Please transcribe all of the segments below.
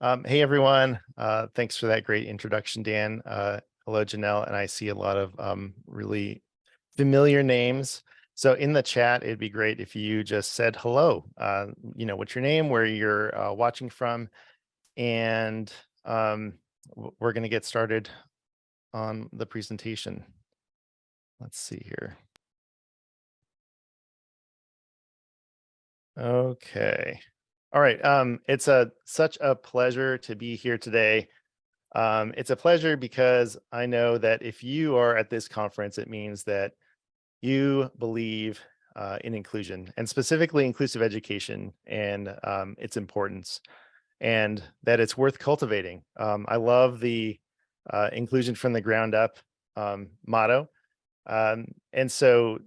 Hey everyone, thanks for that great introduction, Dan. Hello, Janelle, and I see a lot of really familiar names. So in the chat, it'd be great if you just said hello. What's your name, where you're watching from, and we're going to get started on the presentation. Let's see here. Okay. All right. It's such a pleasure to be here today. It's a pleasure because I know that if you are at this conference, it means that you believe in inclusion and specifically inclusive education and its importance, and that it's worth cultivating. I love the inclusion from the ground up motto. And so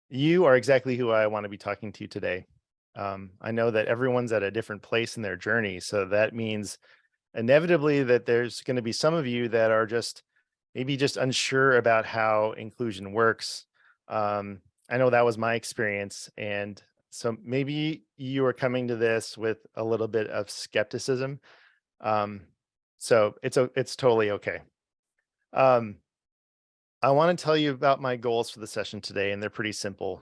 you are exactly who I want to be talking to today. I know that everyone's at a different place in their journey. So that means inevitably that there's going to be some of you that are just maybe just unsure about how inclusion works. I know that was my experience, and so maybe you are coming to this with a little bit of skepticism. um, so it's totally okay. um, I want to tell you about my goals for the session today, and they're pretty simple.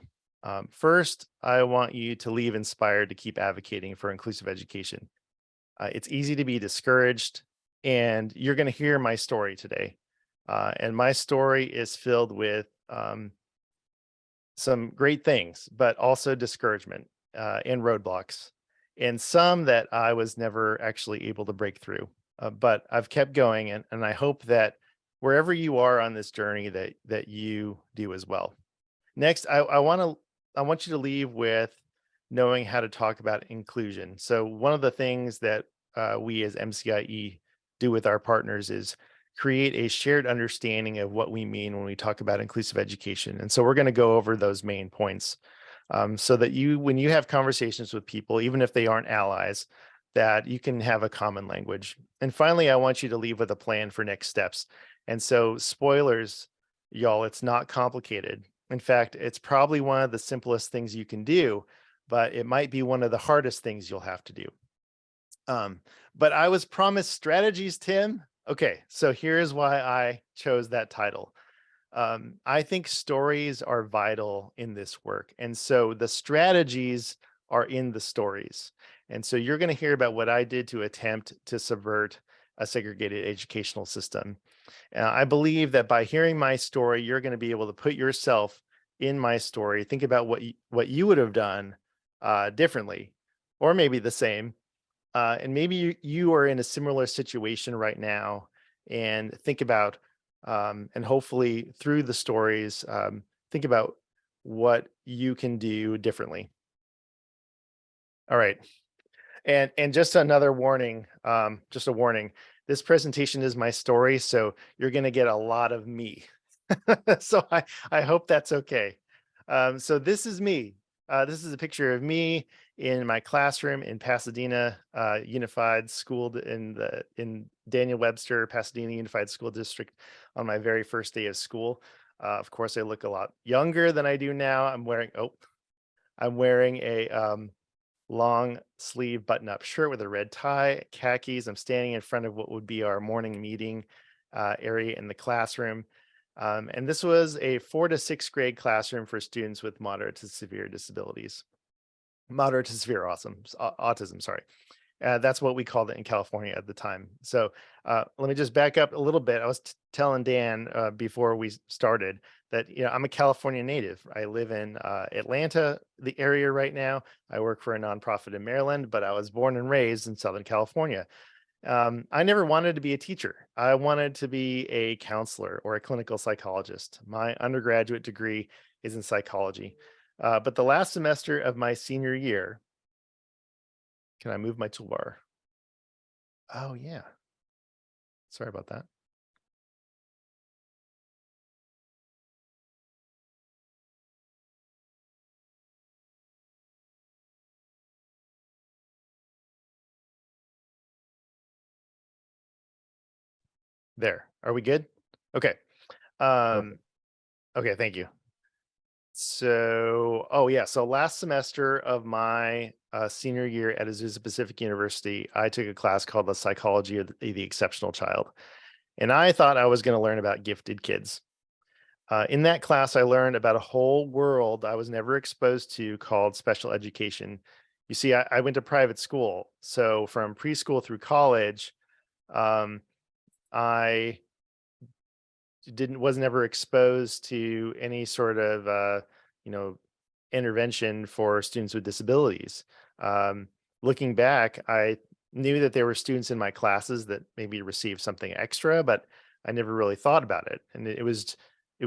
First, I want you to leave inspired to keep advocating for inclusive education. It's easy to be discouraged, and you're going to hear my story today. And my story is filled with some great things, but also discouragement and roadblocks, and some that I was never actually able to break through. But I've kept going, and I hope that wherever you are on this journey, that you do as well. Next, I want you to leave with knowing how to talk about inclusion. So one of the things that we as MCIE do with our partners is create a shared understanding of what we mean when we talk about inclusive education. And so we're going to go over those main points, so that when you have conversations with people, even if they aren't allies, that you can have a common language. And finally, I want you to leave with a plan for next steps. And so spoilers, y'all, it's not complicated. In fact, it's probably one of the simplest things you can do, but it might be one of the hardest things you'll have to do. Um, but I was promised strategies, Tim. Okay, so here's why I chose that title. I think stories are vital in this work. And so the strategies are in the stories. And so you're going to hear about what I did to attempt to subvert a segregated educational system. I believe that by hearing my story, you're going to be able to put yourself in my story, think about what you would have done differently, or maybe the same. And maybe you are in a similar situation right now, and think about, and hopefully through the stories, think about what you can do differently. All right. And just another warning, just a warning. This presentation is my story, so you're going to get a lot of me. So I hope that's okay. So this is me. This is a picture of me in my classroom in Pasadena Unified School in Daniel Webster Pasadena Unified School District on my very first day of school. Of course, I look a lot younger than I do now. I'm wearing a long sleeve button up shirt with a red tie, khakis. I'm standing in front of what would be our morning meeting area in the classroom. And this was a 4th to 6th grade classroom for students with moderate to severe disabilities. Moderate to severe autism, sorry. That's what we called it in California at the time. So let me just back up a little bit. I was telling Dan before we started that I'm a California native. I live in Atlanta, the area right now. I work for a nonprofit in Maryland, but I was born and raised in Southern California. I never wanted to be a teacher. I wanted to be a counselor or a clinical psychologist. My undergraduate degree is in psychology. But the last semester of my senior year, can I move my toolbar? Oh, yeah. Sorry about that. There. Are we good? Okay. Perfect. Um, okay, thank you. So, oh yeah, so last semester of my senior year at Azusa Pacific University, I took a class called the Psychology of the Exceptional Child, and I thought I was going to learn about gifted kids. In that class, I learned about a whole world I was never exposed to called special education. You see, I went to private school, so from preschool through college, um, I didn't was never exposed to any sort of you know intervention for students with disabilities. Um, Looking back, I knew that there were students in my classes that maybe received something extra, but I never really thought about it, and it was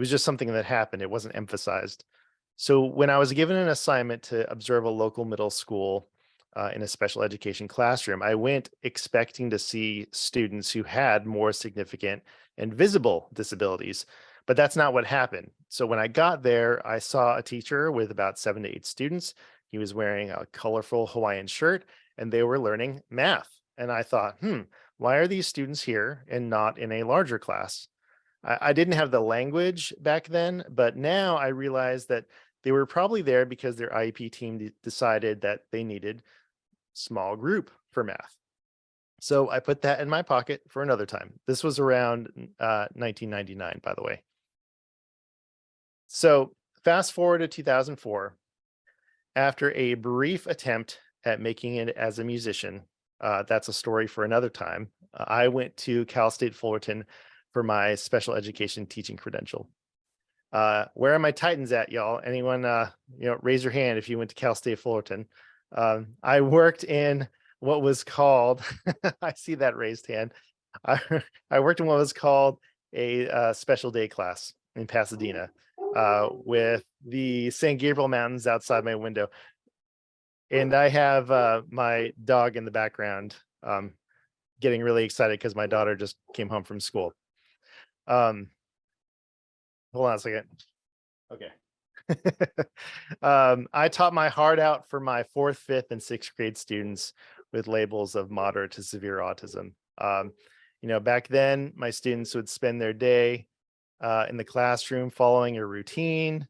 just something that happened. It wasn't emphasized. So when I was given an assignment to observe a local middle school in a special education classroom, I went expecting to see students who had more significant and visible disabilities, but that's not what happened. So when I got there, I saw a teacher with about 7 to 8 students. He was wearing a colorful Hawaiian shirt and they were learning math. And I thought, why are these students here and not in a larger class? I didn't have the language back then, but now I realize that they were probably there because their IEP team decided that they needed small group for math. So I put that in my pocket for another time. This was around 1999, by the way. So fast forward to 2004, after a brief attempt at making it as a musician, that's a story for another time. I went to Cal State Fullerton for my special education teaching credential. Where are my Titans at, y'all? Anyone, raise your hand if you went to Cal State Fullerton. I worked in what was called, I see that raised hand. I, I worked in what was called a special day class in Pasadena with the San Gabriel Mountains outside my window. And I have my dog in the background getting really excited because my daughter just came home from school. Um, Hold on a second. Okay. I taught my heart out for my fourth, fifth, and sixth grade students with labels of moderate to severe autism. Back then, my students would spend their day in the classroom following a routine,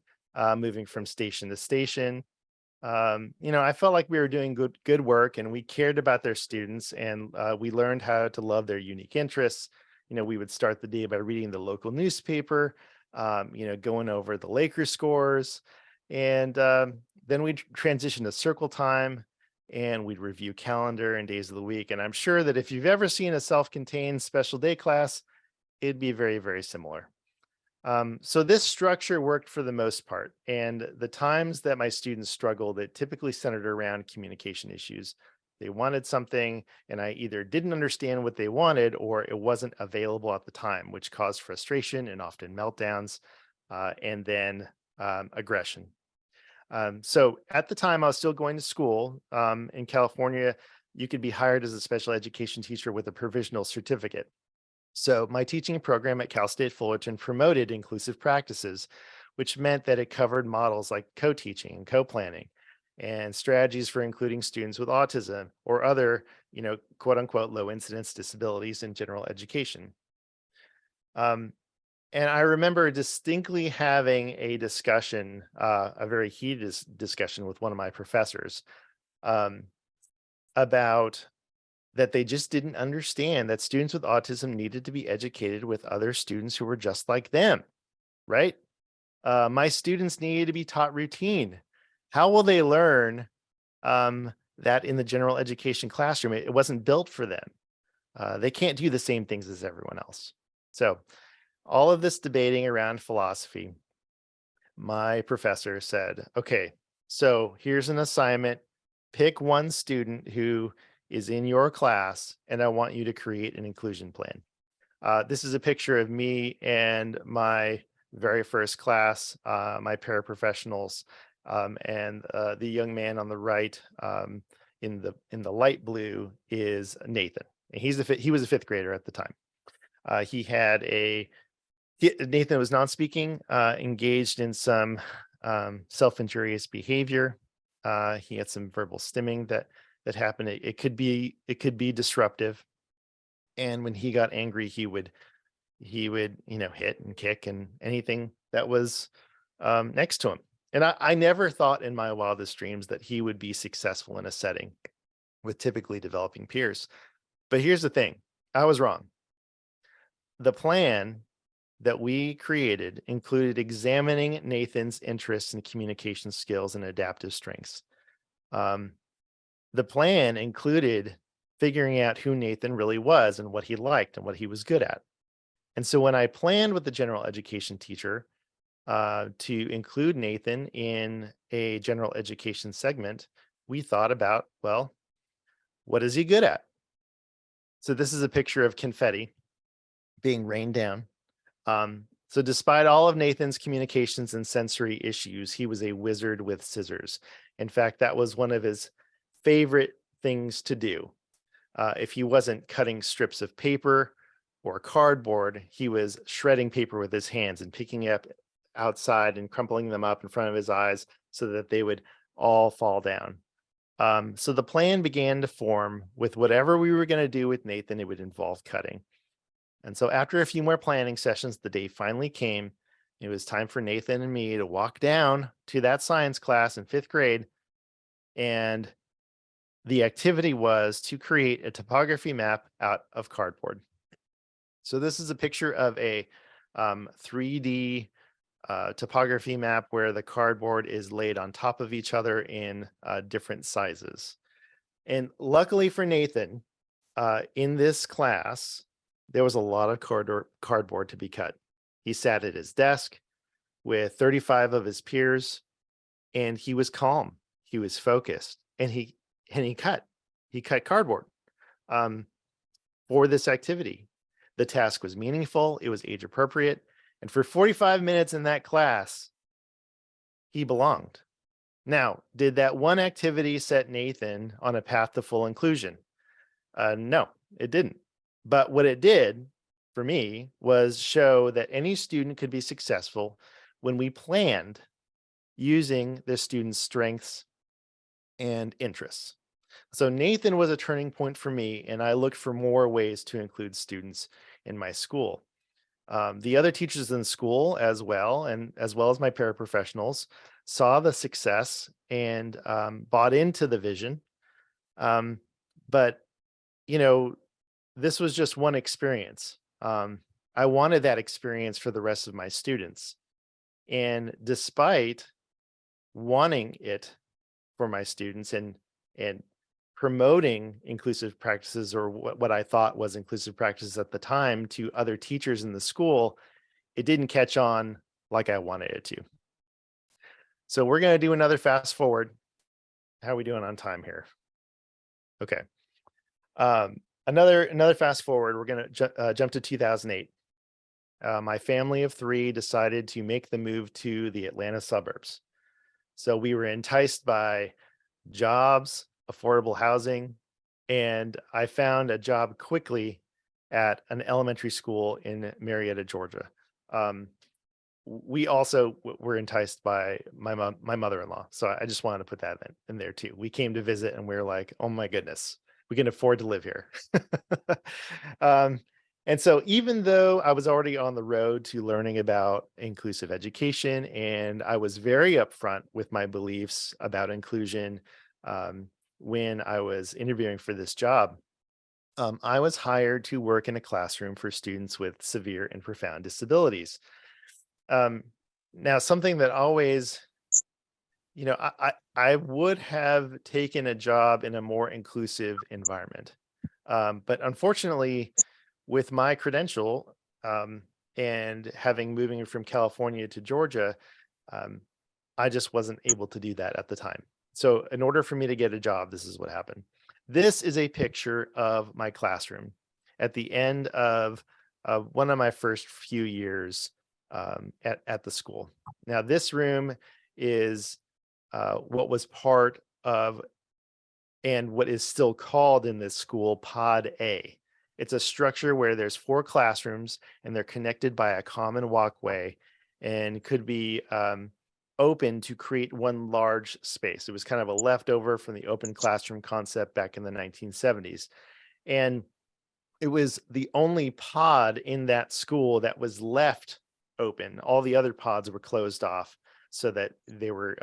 moving from station to station. I felt like we were doing good work, and we cared about their students, and we learned how to love their unique interests. We would start the day by reading the local newspaper, going over the Lakers scores, and then we'd transition to circle time, and we'd review calendar and days of the week. And I'm sure that if you've ever seen a self-contained special day class, it'd be very, very similar. So this structure worked for the most part. And the times that my students struggled, it typically centered around communication issues. They wanted something, and I either didn't understand what they wanted or it wasn't available at the time, which caused frustration and often meltdowns, and then aggression. So at the time, I was still going to school in California. You could be hired as a special education teacher with a provisional certificate. So my teaching program at Cal State Fullerton promoted inclusive practices, which meant that it covered models like co-teaching and co-planning and strategies for including students with autism or other, quote unquote, low incidence disabilities in general education. Um, and I remember distinctly having a discussion, a very heated discussion with one of my professors um, about that they just didn't understand that students with autism needed to be educated with other students who were just like them, right? My students needed to be taught routine. How will they learn that in the general education classroom? It wasn't built for them. They can't do the same things as everyone else. So, all of this debating around philosophy, my professor said, okay, so here's an assignment. Pick one student who is in your class, and I want you to create an inclusion plan. This is a picture of me and my very first class, my paraprofessionals, and the young man on the right in the light blue is Nathan. And he was a fifth grader at the time. Nathan was non-speaking, engaged in some self-injurious behavior. He had some verbal stimming that happened. It could be disruptive. And when he got angry, he would hit and kick and anything that was next to him. And I never thought in my wildest dreams that he would be successful in a setting with typically developing peers. But here's the thing, I was wrong. The plan that we created included examining Nathan's interests and communication skills and adaptive strengths. Um, the plan included figuring out who Nathan really was and what he liked and what he was good at. And so when I planned with the general education teacher to include Nathan in a general education segment, we thought about, well, what is he good at? So this is a picture of confetti being rained down. So despite all of Nathan's communications and sensory issues, he was a wizard with scissors. In fact, that was one of his favorite things to do. If he wasn't cutting strips of paper or cardboard, he was shredding paper with his hands and picking up outside and crumpling them up in front of his eyes so that they would all fall down. So the plan began to form with whatever we were going to do with Nathan, it would involve cutting. And so after a few more planning sessions, the day finally came. It was time for Nathan and me to walk down to that science class in fifth grade. And the activity was to create a topography map out of cardboard. So this is a picture of a 3D topography map where the cardboard is laid on top of each other in different sizes. And luckily for Nathan, in this class, there was a lot of cardboard to be cut. He sat at his desk with 35 of his peers, and he was calm. He was focused, and he cut. He cut cardboard um, for this activity. The task was meaningful. It was age appropriate, and for 45 minutes in that class, he belonged. Now, did that one activity set Nathan on a path to full inclusion? No, it didn't. But what it did for me was show that any student could be successful when we planned using the student's strengths and interests. So Nathan was a turning point for me, and I looked for more ways to include students in my school. The other teachers in school as well, and as well as my paraprofessionals, saw the success and bought into the vision. But you know, this was just one experience. I wanted that experience for the rest of my students. And despite wanting it for my students and promoting inclusive practices or what I thought was inclusive practices at the time to other teachers in the school, it didn't catch on like I wanted it to. So we're going to do another fast forward. How are we doing on time here? Okay. Another fast forward. We're going to jump to 2008. My family of three decided to make the move to the Atlanta suburbs. So we were enticed by jobs, affordable housing, and I found a job quickly at an elementary school in Marietta, Georgia. Um, we also were enticed by my mother-in-law. So I just wanted to put that in there too. We came to visit and we were like, oh my goodness, we can afford to live here. um, and so even though I was already on the road to learning about inclusive education and I was very upfront with my beliefs about inclusion when I was interviewing for this job, I was hired to work in a classroom for students with severe and profound disabilities. Um, Now, something that always, I would have taken a job in a more inclusive environment. But unfortunately, with my credential and having moving from California to Georgia, um, I just wasn't able to do that at the time. So, in order for me to get a job, this is what happened. This is a picture of my classroom at the end of one of my first few years at the school. Now, this room is what was part of and what is still called in this school Pod A. It's a structure where there's four classrooms and they're connected by a common walkway and could be open to create one large space. It was kind of a leftover from the open classroom concept back in the 1970s. And it was the only pod in that school that was left open. All the other pods were closed off. so that they were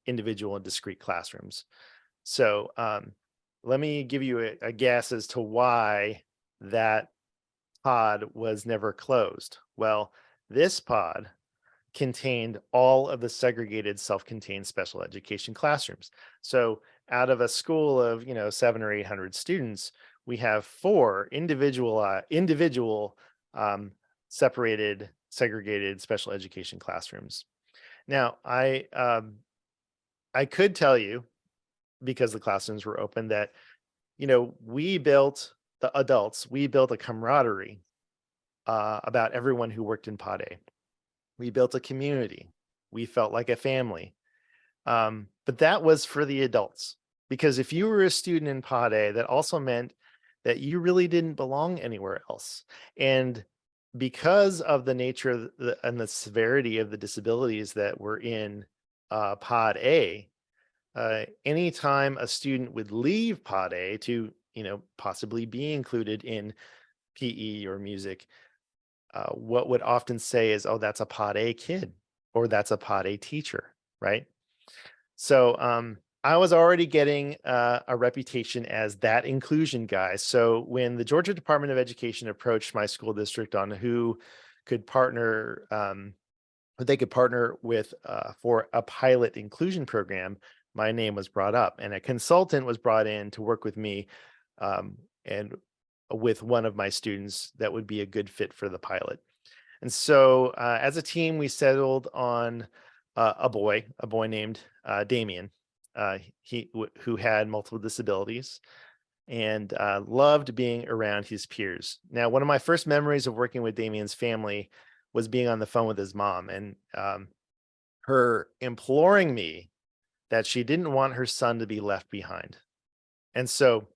individual and discrete classrooms. So let me give you a guess as to why that pod was never closed. Well, this pod contained all of the segregated self-contained special education classrooms. So out of a school of, 7 or 800 students, we have 4 individual um, separated segregated special education classrooms. Now, I could tell you, because the classrooms were open, that we built, the adults, we built a camaraderie about everyone who worked in pod A. We built a community. We felt like a family. But that was for the adults, because if you were a student in pod A, that also meant that you really didn't belong anywhere else. And because of the nature of and the severity of the disabilities that were in pod A, anytime a student would leave pod A to, possibly be included in PE or music, what would often say is, oh, that's a pod A kid, or that's a pod A teacher, right? So I was already getting a reputation as that inclusion guy. So when the Georgia Department of Education approached my school district on who could partner, who they could partner with for a pilot inclusion program, my name was brought up, and a consultant was brought in to work with me and with one of my students that would be a good fit for the pilot. And so as a team, we settled on a boy named Damien, who had multiple disabilities and loved being around his peers. Now, one of my first memories of working with Damien's family was being on the phone with his mom, and her imploring me that she didn't want her son to be left behind. And so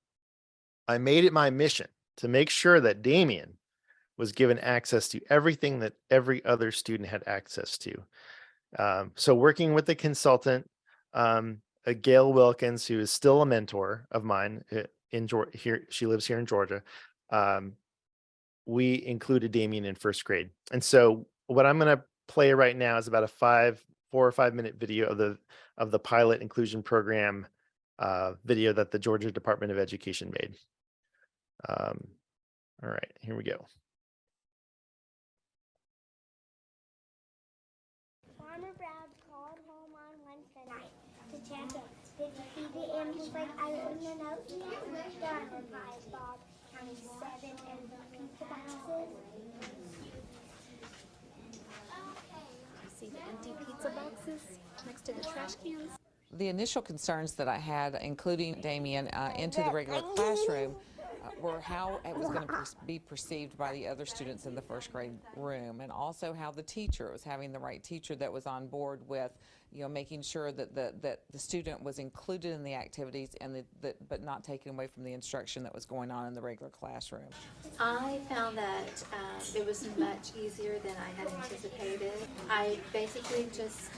I made it my mission to make sure that Damien was given access to everything that every other student had access to. So working with the consultant, Gail Wilkins, who is still a mentor of mine in Georgia, here, she lives here in Georgia. We included Damien in first grade. And so what I'm going to play right now is about a 4 or 5 minute video of the pilot inclusion program video that the Georgia Department of Education made. All right, here we go. Farmer Brown called home on Wednesday night to check in. Did you see the end? He's like, I wrote in the note. Done, advised Bob, counting 7 empty pizza boxes. See the empty pizza boxes next to the trash cans? The initial concerns that I had, including Damien, into the regular classroom, were how it was going to be perceived by the other students in the first grade room, and also how the teacher was having the right teacher that was on board with, making sure that the student was included in the activities and but not taken away from the instruction that was going on in the regular classroom. I found that it was much easier than I had anticipated. I basically just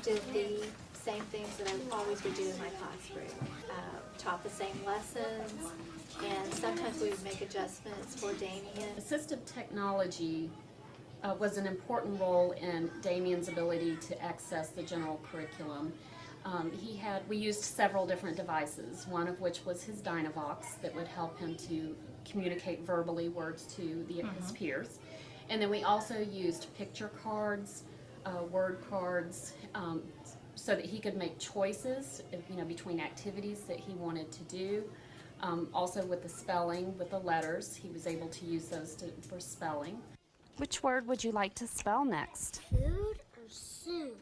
did the same things that I always would do in my classroom. Taught the same lessons, and sometimes we would make adjustments for Damien. Assistive technology was an important role in Damien's ability to access the general curriculum. We used several different devices, one of which was his Dynavox that would help him to communicate verbally words to his peers. And then we also used picture cards, word cards, so that he could make choices, between activities that he wanted to do. Also with the spelling, with the letters, he was able to use those for spelling. Which word would you like to spell next? Food or soon?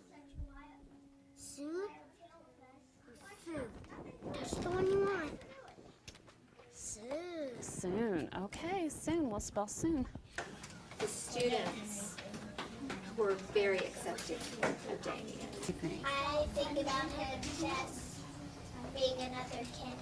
Soon or food? That's the one you want. Soon. Soon. Okay, soon. We'll spell soon. The students were very accepting of Damien. I think about him as being another kid.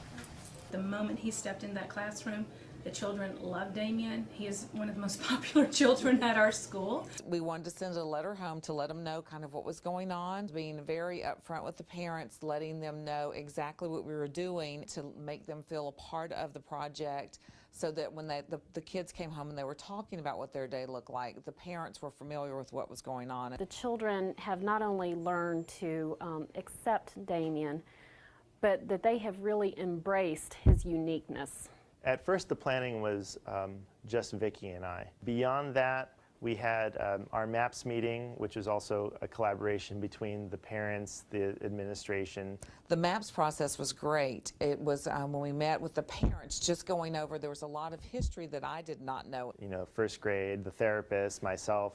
The moment he stepped in that classroom, the children loved Damien. He is one of the most popular children at our school. We wanted to send a letter home to let them know kind of what was going on, being very upfront with the parents, letting them know exactly what we were doing to make them feel a part of the project, so that when the kids came home and they were talking about what their day looked like, the parents were familiar with what was going on. The children have not only learned to accept Damien, but that they have really embraced his uniqueness. At first, the planning was just Vicki and I. Beyond that, we had our MAPS meeting, which was also a collaboration between the parents, the administration. The MAPS process was great. It was when we met with the parents, just going over, there was a lot of history that I did not know. You know, first grade, the therapist, myself,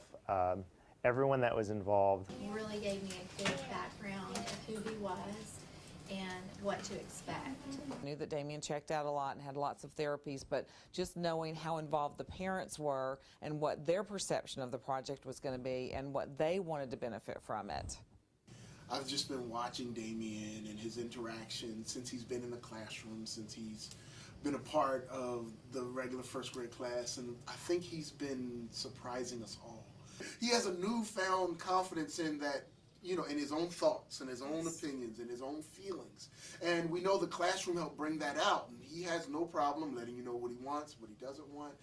everyone that was involved. He really gave me a good background of who he was and what to expect. I knew that Damien checked out a lot and had lots of therapies, but just knowing how involved the parents were and what their perception of the project was going to be and what they wanted to benefit from it. I've just been watching Damien and his interaction since he's been in the classroom, since he's been a part of the regular first grade class, and I think he's been surprising us all. He has a newfound confidence in that, you know, in his own thoughts and his own opinions and his own feelings. And we know the classroom helped bring that out. And he has no problem letting you know what he wants, what he doesn't want.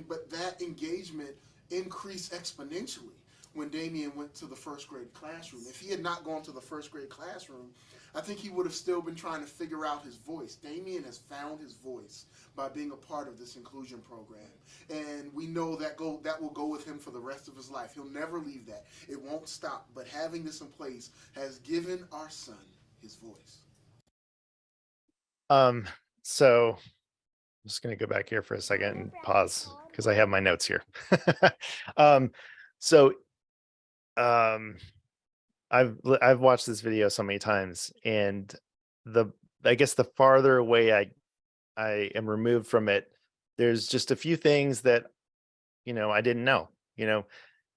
But that engagement increased exponentially when Damien went to the first grade classroom. If he had not gone to the first grade classroom, I think he would have still been trying to figure out his voice. Damien has found his voice by being a part of this inclusion program. And we know that will go with him for the rest of his life. He'll never leave that. It won't stop. But having this in place has given our son his voice. So I'm just going to go back here for a second and pause because I have my notes here. I've watched this video so many times, and I guess the farther away I am removed from it, there's just a few things that, you know, I didn't know. You know,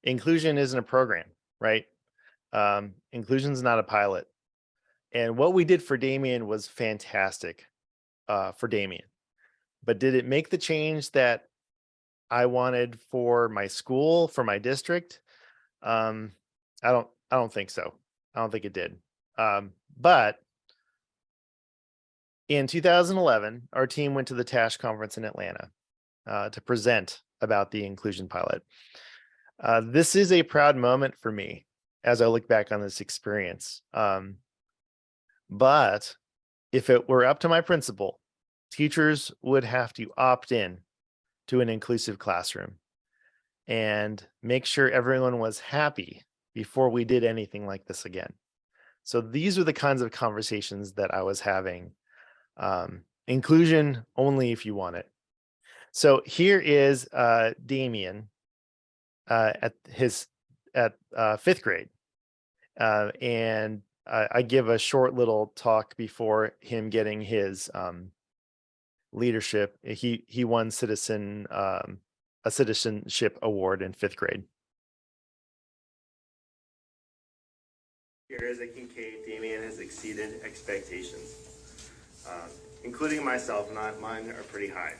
inclusion isn't a program, right? Inclusion is not a pilot. And what we did for Damien was fantastic for Damien. But did it make the change that I wanted for my school, for my district? I don't think so. I don't think it did. But in 2011, our team went to the TASH conference in Atlanta to present about the inclusion pilot. This is a proud moment for me as I look back on this experience. But if it were up to my principal, teachers would have to opt in to an inclusive classroom and make sure everyone was happy before we did anything like this again. So these are the kinds of conversations that I was having. Inclusion only if you want it. So here is Damien at fifth grade. And I give a short little talk before him getting his leadership. He won a citizenship award in fifth grade. Here is at Kincaid, Damien has exceeded expectations, including myself. Mine are pretty high.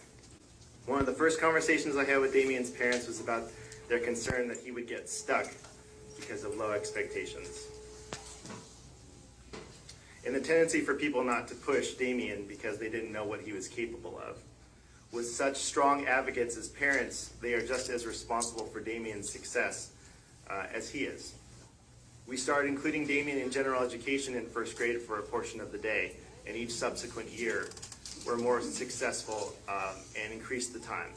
One of the first conversations I had with Damien's parents was about their concern that he would get stuck because of low expectations. And the tendency for people not to push Damien because they didn't know what he was capable of. With such strong advocates as parents, they are just as responsible for Damien's success as he is. We started including Damien in general education in first grade for a portion of the day, and each subsequent year we're more successful and increased the time.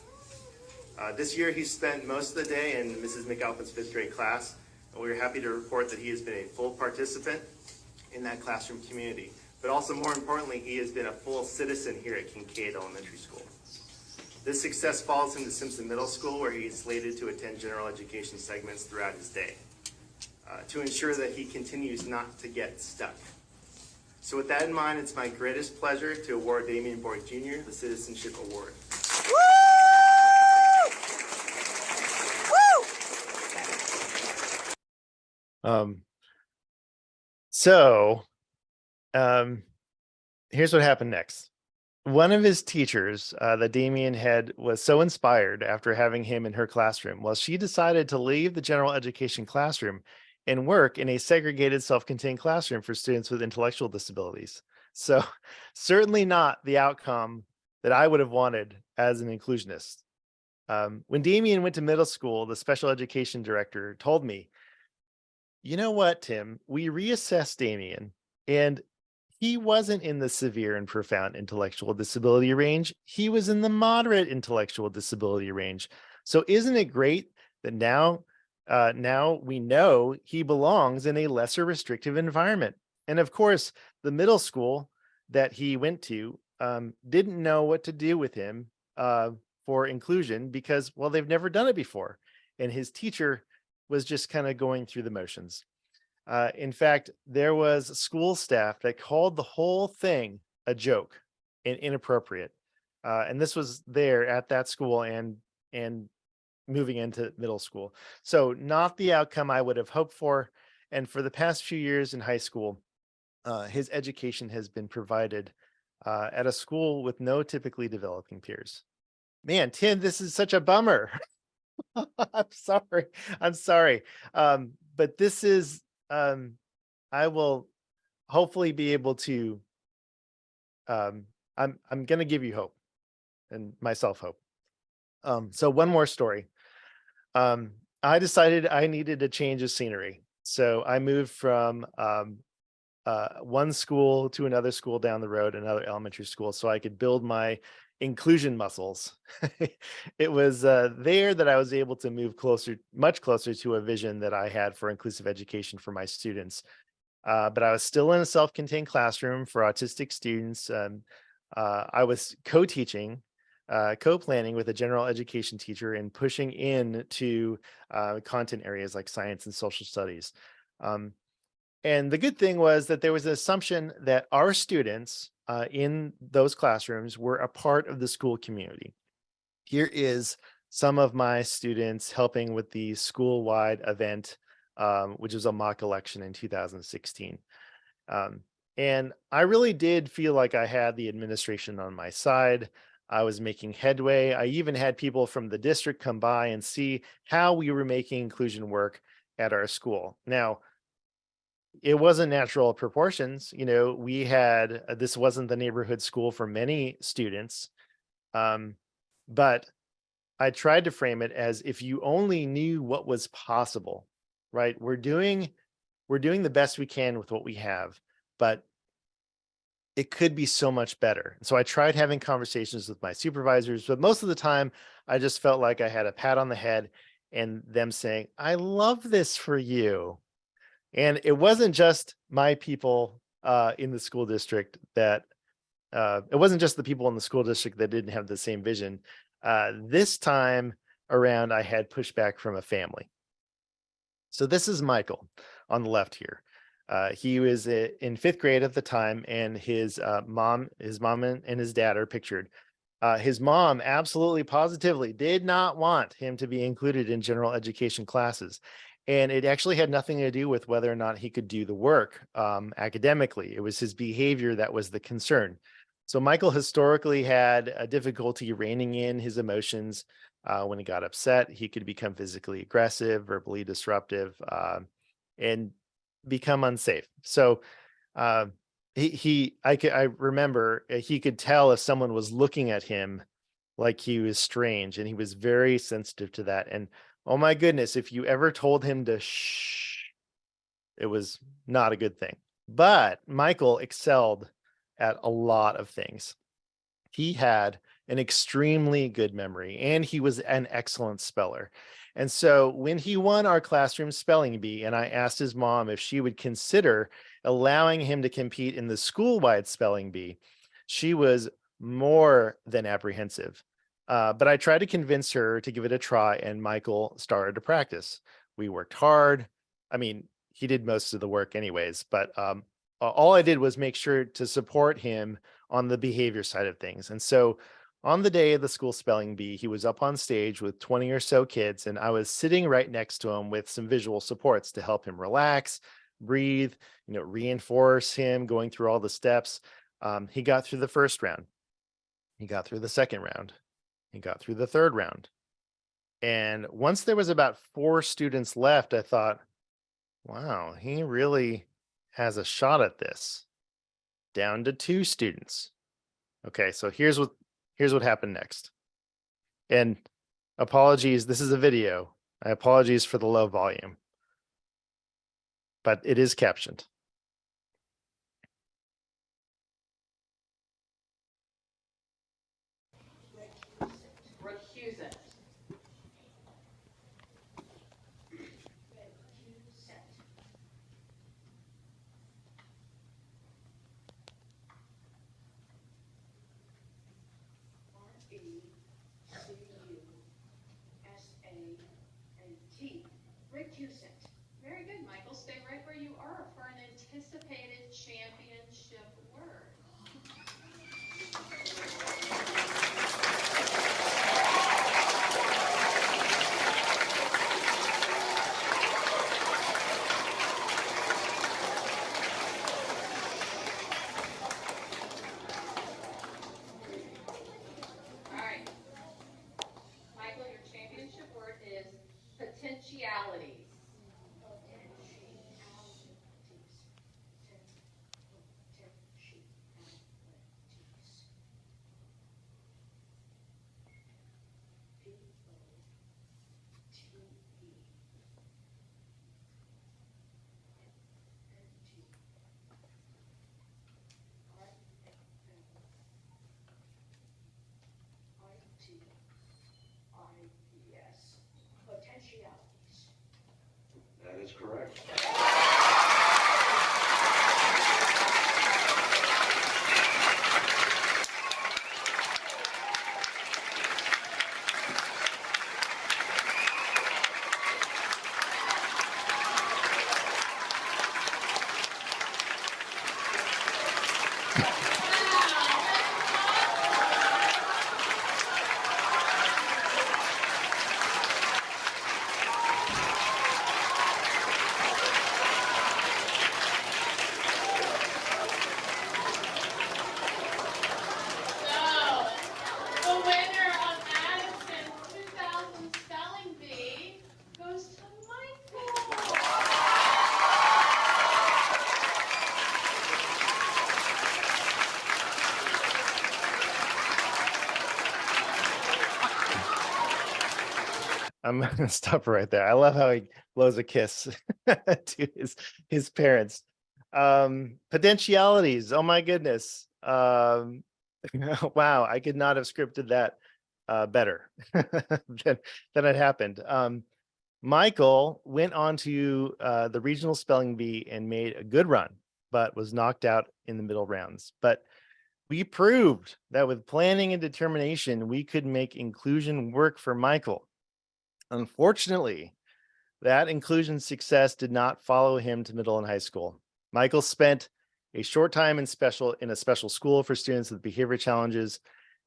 This year he spent most of the day in Mrs. McAlpin's fifth grade class, and we're happy to report that he has been a full participant in that classroom community. But also more importantly, he has been a full citizen here at Kincaid Elementary School. This success follows him to Simpson Middle School, where he is slated to attend general education segments throughout his day to ensure that he continues not to get stuck. So with that in mind, it's my greatest pleasure to award Damien Boyd Jr. the Citizenship Award. Here's what happened next. One of his teachers that Damien had was so inspired after having him in her classroom. Well, she decided to leave the general education classroom and work in a segregated self-contained classroom for students with intellectual disabilities. So certainly not the outcome that I would have wanted as an inclusionist. When Damien went to middle school, the special education director told me, you know what, Tim, we reassessed Damien, and he wasn't in the severe and profound intellectual disability range. He was in the moderate intellectual disability range. So isn't it great that now we know he belongs in a lesser restrictive environment? And of course, the middle school that he went to didn't know what to do with him for inclusion because, well, they've never done it before. And his teacher was just kind of going through the motions. In fact, there was school staff that called the whole thing a joke and inappropriate. And this was there at that school and moving into middle school. So not the outcome I would have hoped for. And for the past few years in high school, his education has been provided at a school with no typically developing peers. Man, Tim, this is such a bummer. I'm sorry. I'm sorry. But this is I will hopefully be able to I'm gonna give you hope and myself hope. So one more story. I decided I needed a change of scenery. So I moved from one school to another school down the road, another elementary school, so I could build my inclusion muscles. It was there that I was able to move closer, much closer to a vision that I had for inclusive education for my students. But I was still in a self-contained classroom for autistic students. I was co-teaching, co-planning with a general education teacher and pushing into content areas like science and social studies. Um, and the good thing was that there was an assumption that our students in those classrooms were a part of the school community. Here is some of my students helping with the school-wide event, which was a mock election in 2016. Um, and I really did feel like I had the administration on my side. I was making headway. I even had people from the district come by and see how we were making inclusion work at our school. Now, it wasn't natural proportions. You know, we had this wasn't the neighborhood school for many students, but I tried to frame it as if you only knew what was possible, right? We're doing the best we can with what we have, but it could be so much better. So I tried having conversations with my supervisors, but most of the time I just felt like I had a pat on the head and them saying, "I love this for you." And it wasn't just my people in the school district that it wasn't just the people in the school district that didn't have the same vision. This time around, I had pushback from a family. So this is Michael on the left here. He was in fifth grade at the time, and his mom and his dad are pictured. His mom absolutely positively did not want him to be included in general education classes. And it actually had nothing to do with whether or not he could do the work academically. It was his behavior that was the concern. So Michael historically had a difficulty reining in his emotions. When he got upset, he could become physically aggressive, verbally disruptive, and become unsafe. So uh, I remember he could tell if someone was looking at him like he was strange, and he was very sensitive to that. And oh my goodness, if you ever told him to shh, it was not a good thing. But Michael excelled at a lot of things. He had an extremely good memory and he was an excellent speller. And so when he won our classroom spelling bee, and I asked his mom if she would consider allowing him to compete in the school-wide spelling bee, she was more than apprehensive. But I tried to convince her to give it a try, and Michael started to practice. We worked hard. I mean, he did most of the work anyways, but all I did was make sure to support him on the behavior side of things. And so on the day of the school spelling bee, he was up on stage with 20 or so kids, and I was sitting right next to him with some visual supports to help him relax, breathe, reinforce him going through all the steps. He got through the first round. He got through the second round. He got through the third round. And once there was about 4 students left, I thought, wow, he really has a shot at this. Down to 2 students. Okay, so here's what happened next. And apologies, this is a video. I apologize for the low volume, but it is captioned. Recuse it. R-E-C-U-S-A-N-T. Recusant. Very good, Michael. Stay right where you are for an anticipated championship word. All right. Michael, your championship word is potentialities. Yes. Potentialities. That is correct. So, the winner of Addison's 2000 spelling bee goes to Michael. I'm gonna stop right there. I love how he blows a kiss to his parents. Potentialities. Oh my goodness. Wow, I could not have scripted that better than it happened. Michael went on to the regional spelling bee and made a good run, but was knocked out in the middle rounds. But we proved that with planning and determination, we could make inclusion work for Michael. Unfortunately, that inclusion success did not follow him to middle and high school. Michael spent a short time in a special school for students with behavior challenges.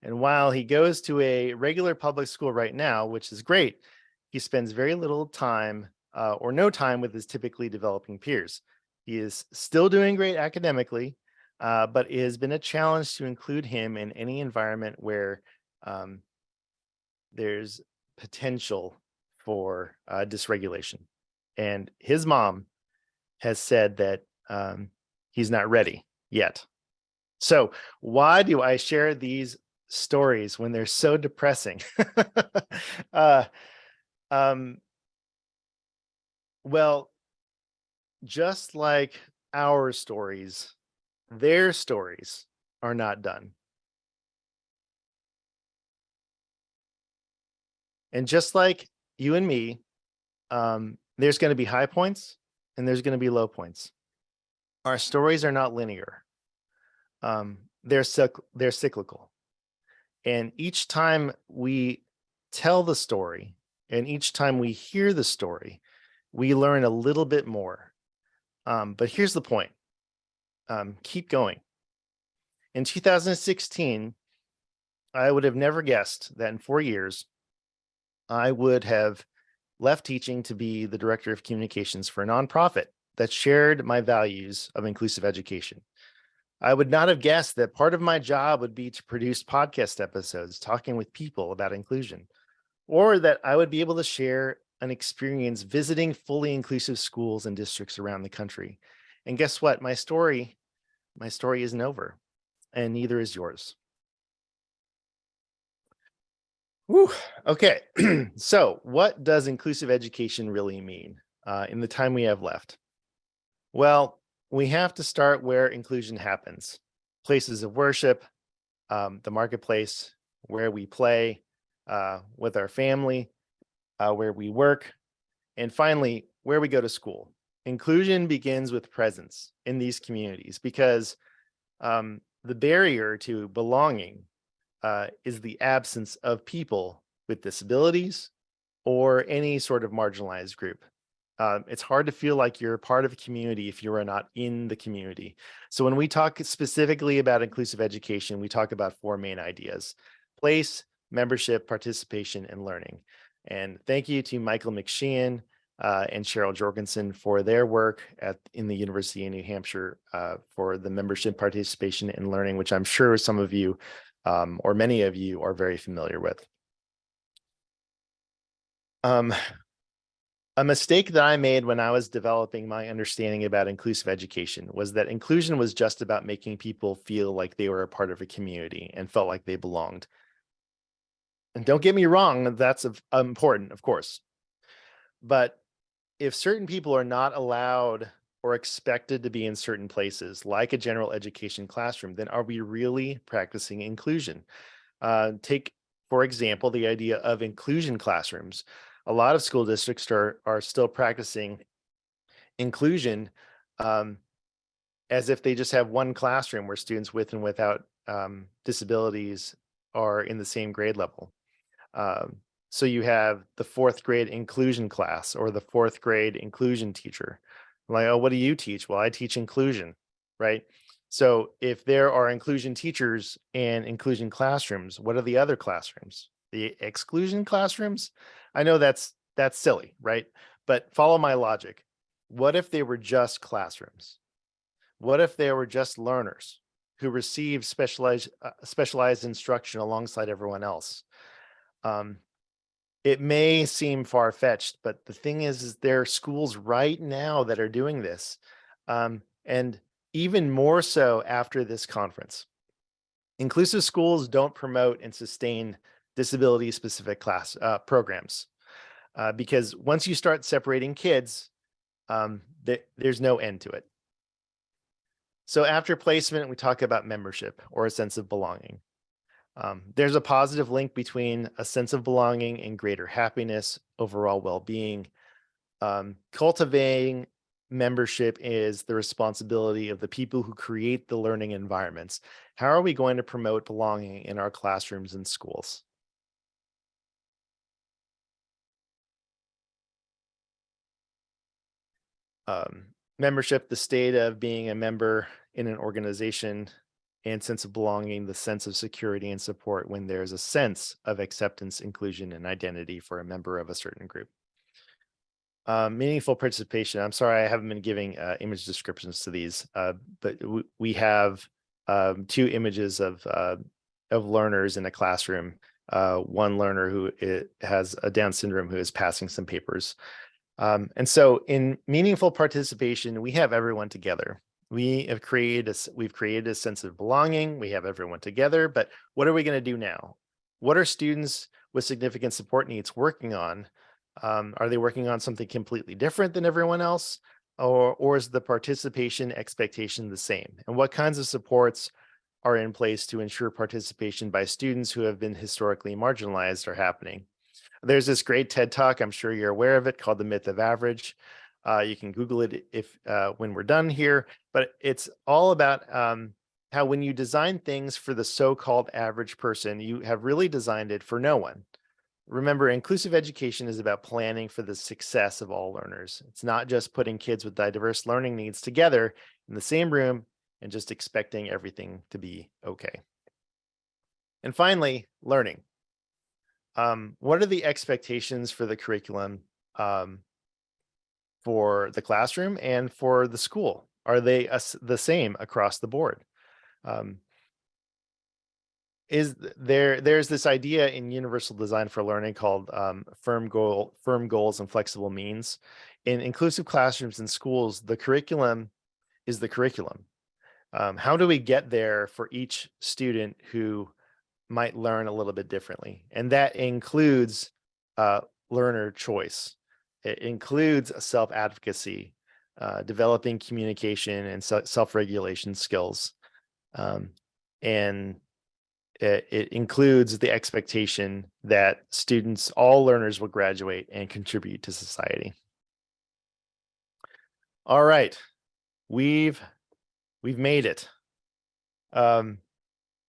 And while he goes to a regular public school right now, which is great, he spends very little time or no time with his typically developing peers. He is still doing great academically, but it has been a challenge to include him in any environment where there's potential for dysregulation. And his mom has said that he's not ready yet. So why do I share these stories when they're so depressing? Well, just like our stories, their stories are not done. And just like you and me, there's going to be high points and there's going to be low points. Our stories are not linear. They're cyclical. And each time we tell the story and each time we hear the story, we learn a little bit more. But here's the point. Keep going. In 2016, I would have never guessed that in 4 years, I would have left teaching to be the director of communications for a nonprofit that shared my values of inclusive education. I would not have guessed that part of my job would be to produce podcast episodes talking with people about inclusion, or that I would be able to share an experience visiting fully inclusive schools and districts around the country. And guess what? My story isn't over, and neither is yours. Whew. Okay, so what does inclusive education really mean in the time we have left? Well, we have to start where inclusion happens: places of worship, the marketplace, where we play, with our family, where we work, and finally, where we go to school. Inclusion begins with presence in these communities because the barrier to belonging is the absence of people with disabilities or any sort of marginalized group. It's hard to feel like you're a part of a community if you are not in the community. So when we talk specifically about inclusive education, we talk about four main ideas: place, membership, participation, and learning. And thank you to Michael McSheehan and Cheryl Jorgensen for their work in the University of New Hampshire for the membership, participation, and learning, which I'm sure some of you or many of you are very familiar with. A mistake that I made when I was developing my understanding about inclusive education was that inclusion was just about making people feel like they were a part of a community and felt like they belonged. And don't get me wrong, that's important, of course. But if certain people are not allowed or expected to be in certain places, like a general education classroom, then are we really practicing inclusion? Take, for example, the idea of inclusion classrooms. A lot of school districts are still practicing inclusion um, as if they just have one classroom where students with and without disabilities are in the same grade level. Um, so you have the fourth grade inclusion class or the fourth grade inclusion teacher. Like, oh, what do you teach? Well, I teach inclusion, right? So if there are inclusion teachers and inclusion classrooms, what are the other classrooms? The exclusion classrooms? I know that's silly, right? But follow my logic. What if they were just classrooms? What if they were just learners who received specialized instruction alongside everyone else? Um, it may seem far-fetched, but the thing is there are schools right now that are doing this, and even more so after this conference. Inclusive schools don't promote and sustain disability-specific class programs because once you start separating kids, there's no end to it. So after placement, we talk about membership or a sense of belonging. There's a positive link between a sense of belonging and greater happiness, overall well-being. Cultivating membership is the responsibility of the people who create the learning environments. How are we going to promote belonging in our classrooms and schools? Membership, the state of being a member in an organization, and sense of belonging, the sense of security and support when there's a sense of acceptance, inclusion, and identity for a member of a certain group. Meaningful participation. I'm sorry, I haven't been giving image descriptions to these, but we have two images of learners in a classroom. One learner who has a Down syndrome who is passing some papers. And so in meaningful participation, we have everyone together. We've created a sense of belonging. We have everyone together, but what are we going to do now? What are students with significant support needs working on? Are they working on something completely different than everyone else? Or is the participation expectation the same? And what kinds of supports are in place to ensure participation by students who have been historically marginalized are happening? There's this great TED Talk, I'm sure you're aware of it, called The Myth of Average. You can Google it if when we're done here, but it's all about how when you design things for the so-called average person, you have really designed it for no one. Remember, inclusive education is about planning for the success of all learners. It's not just putting kids with diverse learning needs together in the same room and just expecting everything to be okay. And finally, learning. What are the expectations for the curriculum for the classroom and for the school? Are they the same across the board? There's this idea in universal design for learning called firm goals and flexible means. In inclusive classrooms and schools, the curriculum is the curriculum. How do we get there for each student who might learn a little bit differently. And that includes learner choice. It includes self-advocacy, developing communication and self-regulation skills. And it includes the expectation that students, all learners, will graduate and contribute to society. All right, we've made it. And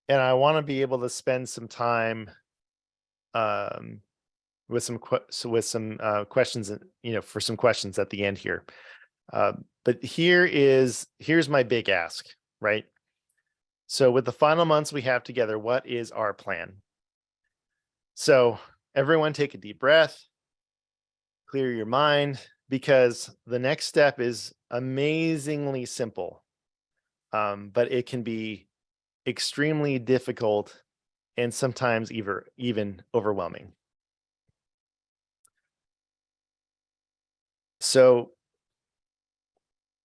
I want to be able to spend some time with some questions, for some questions at the end here. But here's my big ask, right? So with the final months we have together, what is our plan? So everyone take a deep breath, clear your mind, because the next step is amazingly simple, but it can be extremely difficult and sometimes even overwhelming. So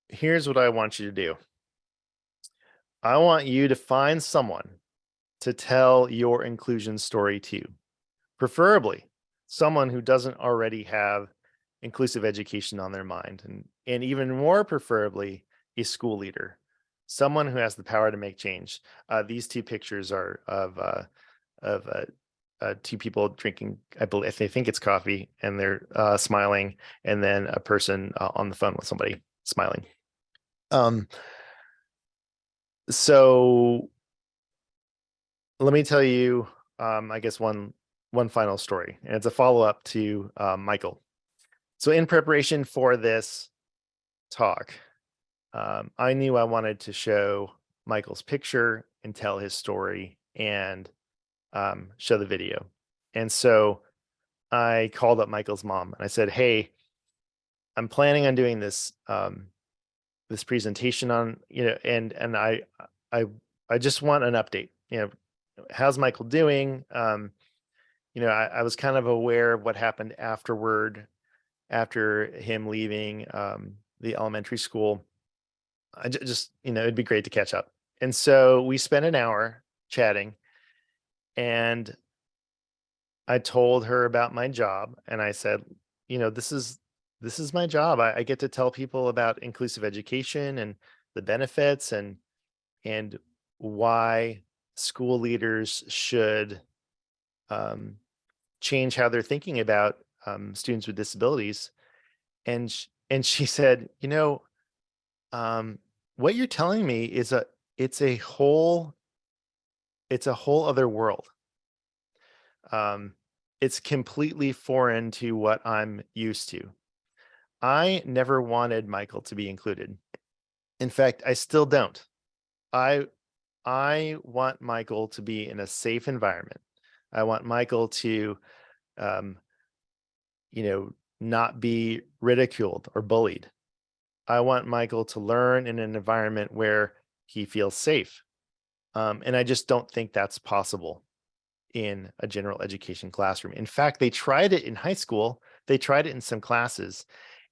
here's what I want you to do. I want you to find someone to tell your inclusion story to, preferably someone who doesn't already have inclusive education on their mind, and even more preferably a school leader, someone who has the power to make change. These two pictures are of two people drinking, I think it's coffee, and they're smiling, and then a person on the phone with somebody smiling. So let me tell you, I guess one final story, and it's a follow-up to Michael. So in preparation for this talk, I knew I wanted to show Michael's picture and tell his story and show the video. And so I called up Michael's mom and I said, "Hey, I'm planning on doing this this presentation on, and I just want an update. How's Michael doing? I was kind of aware of what happened afterward, after him leaving the elementary school. I just, it'd be great to catch up." And so we spent an hour chatting, and I told her about my job, and I said, this is my job. I get to tell people about inclusive education and the benefits, and why school leaders should change how they're thinking about students with disabilities. And she said, what you're telling me is it's a whole other world. It's completely foreign to what I'm used to. I never wanted Michael to be included. In fact, I still don't. I want Michael to be in a safe environment. I want Michael to, not be ridiculed or bullied. I want Michael to learn in an environment where he feels safe. And I just don't think that's possible in a general education classroom. In fact, they tried it in high school. They tried it in some classes,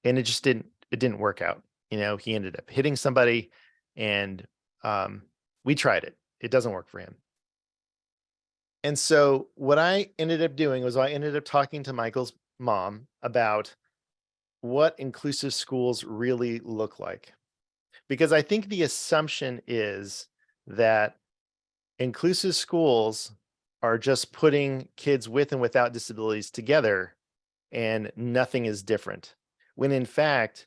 and it didn't work out. He ended up hitting somebody, and we tried it. It doesn't work for him. And so what I ended up doing was I ended up talking to Michael's mom about what inclusive schools really look like. Because I think the assumption is that inclusive schools are just putting kids with and without disabilities together, and nothing is different. When in fact,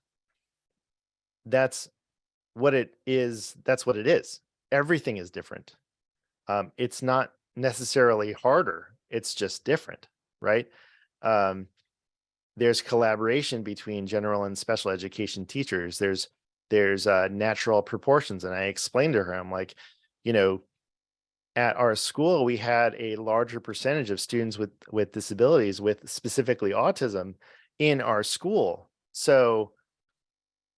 that's what it is. That's what it is. Everything is different. It's not necessarily harder. It's just different, right? There's collaboration between general and special education teachers. There's natural proportions. And I explained to her, I'm like, at our school, we had a larger percentage of students with disabilities, with specifically autism, in our school. So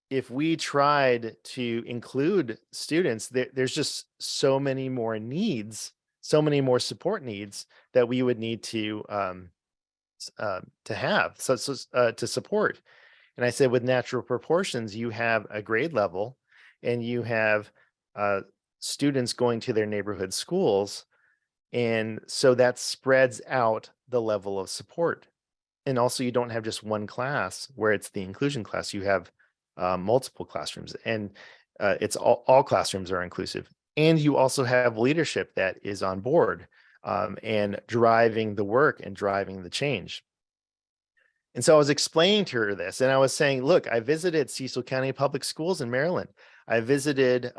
if we tried to include students, there's just so many more needs, so many more support needs that we would need to have, to support. And I said, with natural proportions, you have a grade level, and you have students going to their neighborhood schools, And so that spreads out the level of support. And also, you don't have just one class where it's the inclusion class. You have multiple classrooms, and it's all classrooms are inclusive. And you also have leadership that is on board and driving the work and driving the change. And so I was explaining to her this, and I was saying, look, I visited Cecil County Public Schools in Maryland. I visited,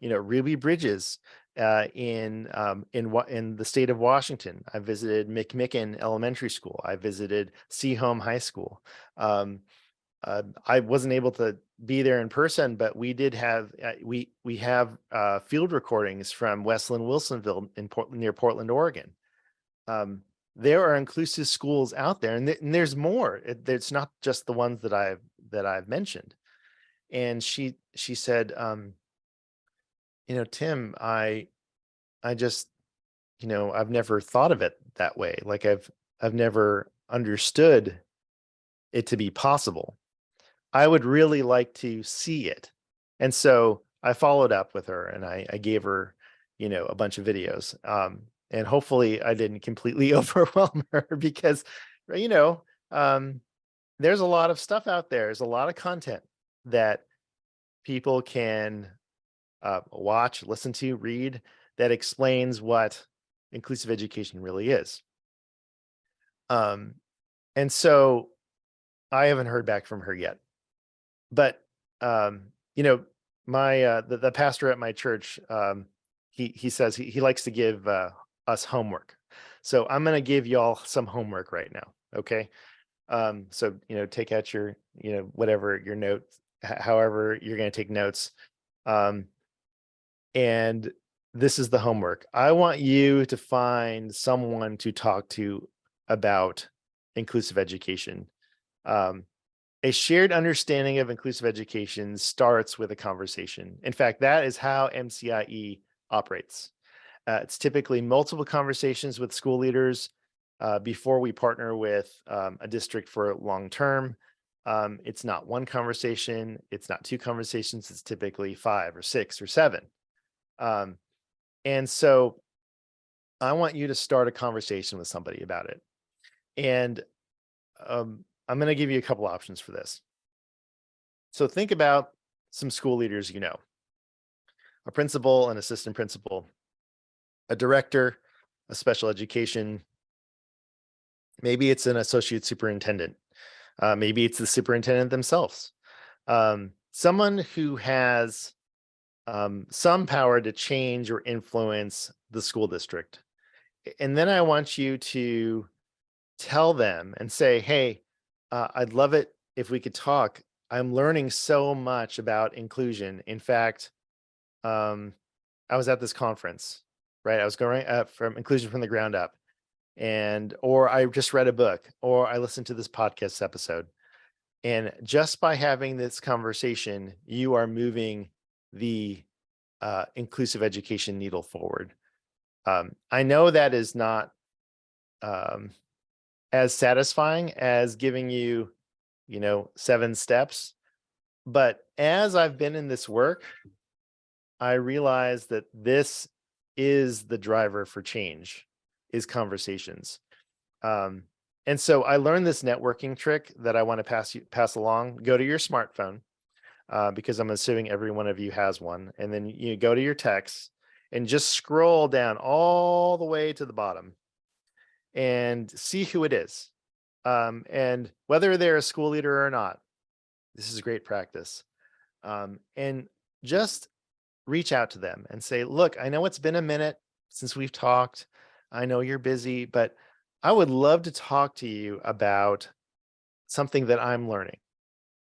Ruby Bridges in the state of Washington. I visited McMicken Elementary School. I visited Seaholm High School. I wasn't able to be there in person, but we did have we have field recordings from Westland Wilsonville in near Portland, Oregon. There are inclusive schools out there, and there's more. It's not just the ones that I've mentioned. And she said, Tim, I just, I've never thought of it that way. Like I've never understood it to be possible. I would really like to see it. And so I followed up with her, and I gave her, a bunch of videos. And hopefully I didn't completely overwhelm her because, there's a lot of stuff out there. There's a lot of content that people can watch, listen to, read that explains what inclusive education really is. And so I haven't heard back from her yet. But my the pastor at my church, he says he likes to give us homework. So I'm gonna give y'all some homework right now. Okay. So take out your, whatever your notes, however you're gonna take notes. And this is the homework. I want you to find someone to talk to about inclusive education. A shared understanding of inclusive education starts with a conversation. In fact, that is how MCIE operates. It's typically multiple conversations with school leaders before we partner with a district for long term. It's not one conversation. It's not two conversations. It's typically 5 or 6 or 7. And so I want you to start a conversation with somebody about it. And I'm going to give you a couple options for this. So think about some school leaders, a principal, an assistant principal, a director, a special education. Maybe it's an associate superintendent. Maybe it's the superintendent themselves. Someone who has some power to change or influence the school district. And then I want you to tell them and say, hey, I'd love it if we could talk. I'm learning so much about inclusion. In fact, I was at this conference, right? I was going from inclusion from the ground up, or I just read a book, or I listened to this podcast episode. And just by having this conversation, you are moving the inclusive education needle forward. I know that is not as satisfying as giving you, 7 steps. But as I've been in this work, I realize that this is the driver for change, is conversations. And so I learned this networking trick that I want to pass along. Go to your smartphone, because I'm assuming every one of you has one. And then you go to your texts and just scroll down all the way to the bottom and see who it is. And whether they're a school leader or not, this is great practice. And just reach out to them and say, look, I know it's been a minute since we've talked. I know you're busy, but I would love to talk to you about something that I'm learning.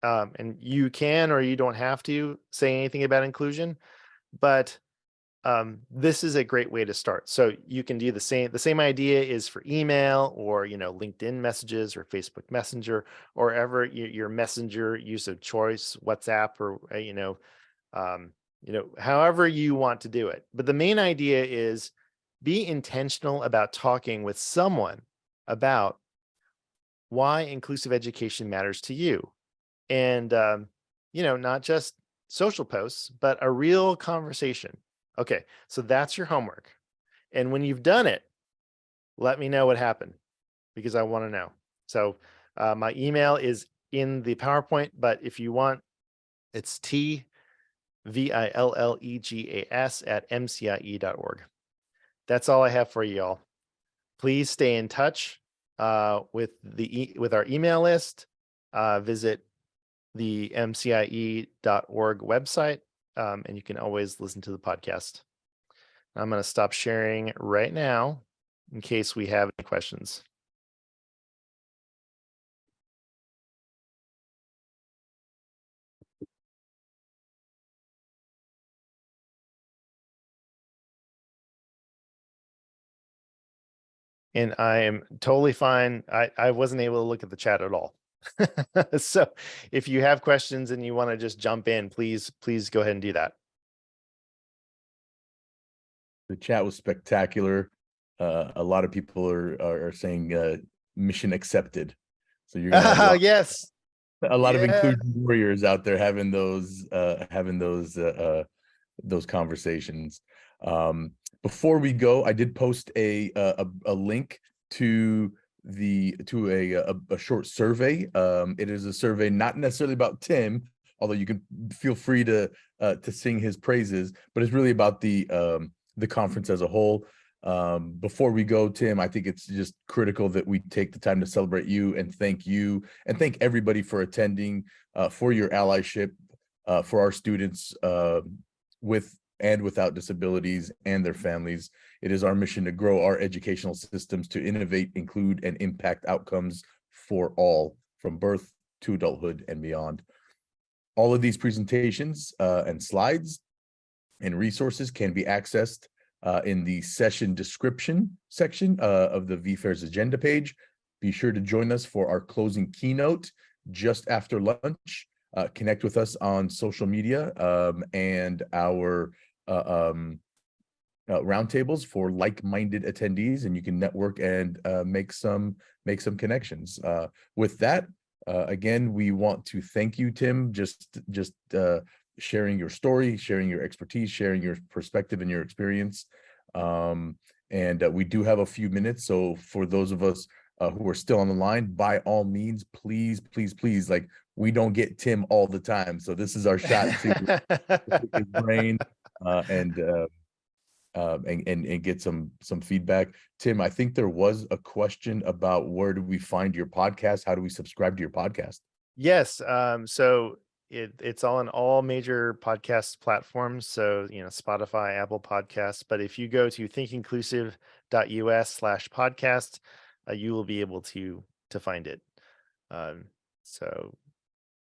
And you can, or you don't have to say anything about inclusion, but this is a great way to start. So you can do the same idea is for email or, LinkedIn messages or Facebook Messenger, or ever your messenger use of choice, WhatsApp, or, however you want to do it. But the main idea is be intentional about talking with someone about why inclusive education matters to you. And, not just social posts, but a real conversation. Okay, so that's your homework. And when you've done it, let me know what happened, because I want to know. So my email is in the PowerPoint, but if you want, it's tvillegas@mcie.org. That's all I have for you all. Please stay in touch with our email list. Visit the mcie.org website, and you can always listen to the podcast. I'm going to stop sharing right now in case we have any questions. And I am totally fine. I wasn't able to look at the chat at all. So if you have questions and you want to just jump in, please go ahead and do that. The chat was spectacular. A lot of people are saying mission accepted. So you're gonna have Yes. a lot of Yeah. inclusion warriors out there having those conversations. Before we go, I did post a link to a short survey. It is a survey not necessarily about Tim, although you can feel free to sing his praises, but it's really about the conference as a whole. Before we go, Tim, I think it's just critical that we take the time to celebrate you and thank everybody for attending, for your allyship, for our students with and without disabilities and their families. It is our mission to grow our educational systems to innovate, include, and impact outcomes for all, from birth to adulthood and beyond. All of these presentations and slides and resources can be accessed in the session description section of the VFAIR's agenda page. Be sure to join us for our closing keynote just after lunch. Connect with us on social media and our roundtables for like-minded attendees, and you can network and make some connections. With that, again, we want to thank you, Tim, just sharing your story, sharing your expertise, sharing your perspective and your experience. And we do have a few minutes, so for those of us who are still on the line, by all means, please, like, we don't get Tim all the time, so this is our shot to pick his brain and get some feedback. Tim, I think there was a question about where do we find your podcast? How do we subscribe to your podcast? Yes. So it's all on all major podcast platforms. So, Spotify, Apple Podcasts. But if you go to thinkinclusive.us/podcast, you will be able to find it. So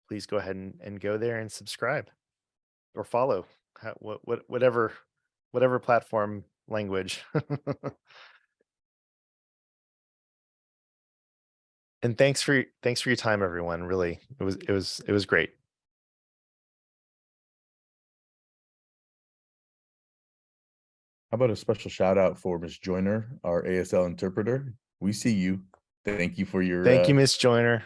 please go ahead and go there and subscribe or follow, whatever platform language. And thanks for your time, everyone. Really, it was great. How about a special shout out for Ms. Joyner, our ASL interpreter? We see you. Thank you for your. Thank you, Ms. Joyner.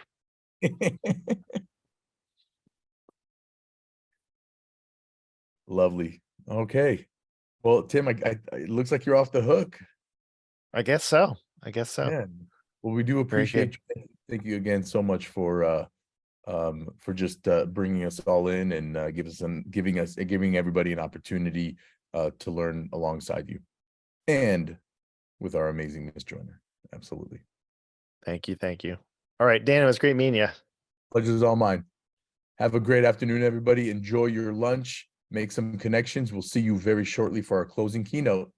Lovely. Okay. Well, Tim, it looks like you're off the hook. I guess so. Yeah. Well, we do appreciate you. Thank you again so much for just bringing us all in and giving everybody an opportunity to learn alongside you and with our amazing Ms. Joyner. Absolutely. Thank you. All right, Dan, it was great meeting you. Pleasure is all mine. Have a great afternoon, everybody. Enjoy your lunch. Make some connections. We'll see you very shortly for our closing keynote.